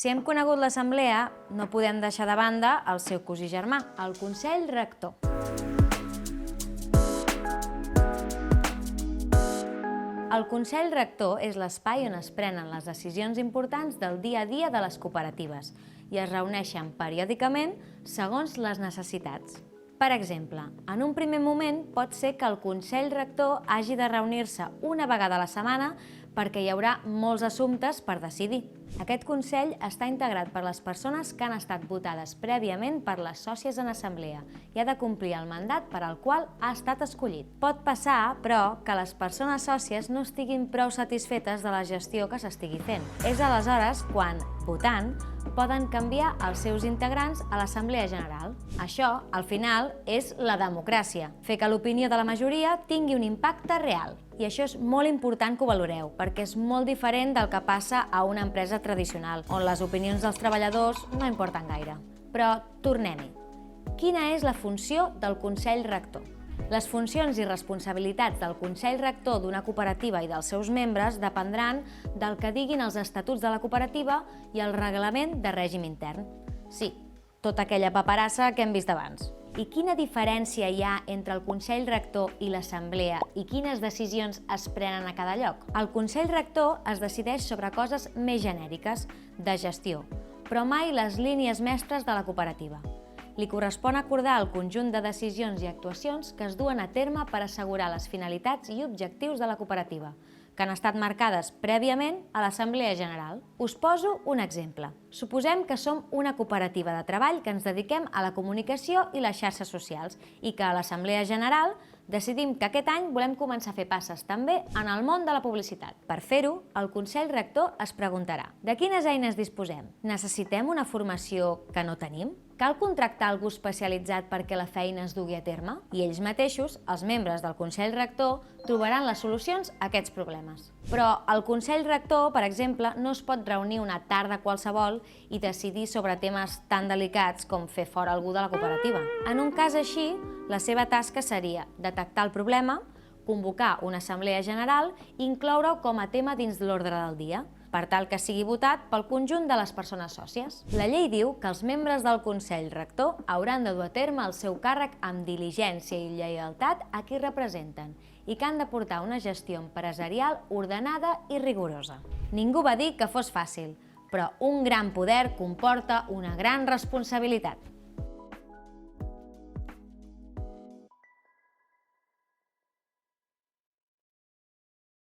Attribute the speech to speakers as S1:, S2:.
S1: Si hem conegut l'assemblea, no podem deixar de banda el seu cosí germà, el Consell Rector. El Consell Rector és l'espai on es prenen les decisions importants del dia a dia de les cooperatives i es reuneixen periòdicament segons les necessitats. Per exemple, en un primer moment pot ser que el Consell Rector hagi de reunir-se una vegada a la setmana perquè hi haurà molts assumptes per decidir. Aquest Consell està integrat per les persones que han estat votades prèviament per les sòcies en assemblea i ha de complir el mandat per al qual ha estat escollit. Pot passar, però, que les persones sòcies no estiguin prou satisfetes de la gestió que s'estigui fent. És aleshores quan, votant, poden canviar els seus integrants a l'Assemblea General. Això, al final, és la democràcia, fer que l'opinió de la majoria tingui un impacte real. I això és molt important que ho valoreu, perquè és molt diferent del que passa a una empresa tradicional, on les opinions dels treballadors no importen gaire. Però tornem-hi. Quina és la funció del Consell Rector? Les funcions i responsabilitats del Consell Rector d'una cooperativa i dels seus membres dependran del que diguin els estatuts de la cooperativa i el reglament de règim intern. Sí, tota aquella paperassa que hem vist abans. I quina diferència hi ha entre el Consell Rector i l'Assemblea i quines decisions es prenen a cada lloc? El Consell Rector es decideix sobre coses més genèriques, de gestió, però mai les línies mestres de la cooperativa. Li correspon acordar el conjunt de decisions i actuacions que es duen a terme per assegurar les finalitats i objectius de la cooperativa, que han estat marcades prèviament a l'Assemblea General. Us poso un exemple. Suposem que som una cooperativa de treball que ens dediquem a la comunicació i les xarxes socials i que a l'Assemblea General decidim que aquest any volem començar a fer passes també en el món de la publicitat. Per fer-ho, el Consell Rector es preguntarà: de quines eines disposem? Necessitem una formació que no tenim? Cal contractar algú especialitzat perquè la feina es dugui a terme? I ells mateixos, els membres del Consell Rector, trobaran les solucions a aquests problemes. Però el Consell Rector, per exemple, no es pot reunir una tarda qualsevol i decidir sobre temes tan delicats com fer fora algú de la cooperativa. En un cas així, la seva tasca seria detectar el problema, convocar una assemblea general i incloure-ho com a tema dins l'ordre del dia, per tal que sigui votat pel conjunt de les persones sòcies. La llei diu que els membres del Consell Rector hauran de dur a terme el seu càrrec amb diligència i lleialtat a qui representen i que han de portar una gestió empresarial ordenada i rigorosa. Ningú va dir que fos fàcil, però un gran poder comporta una gran responsabilitat.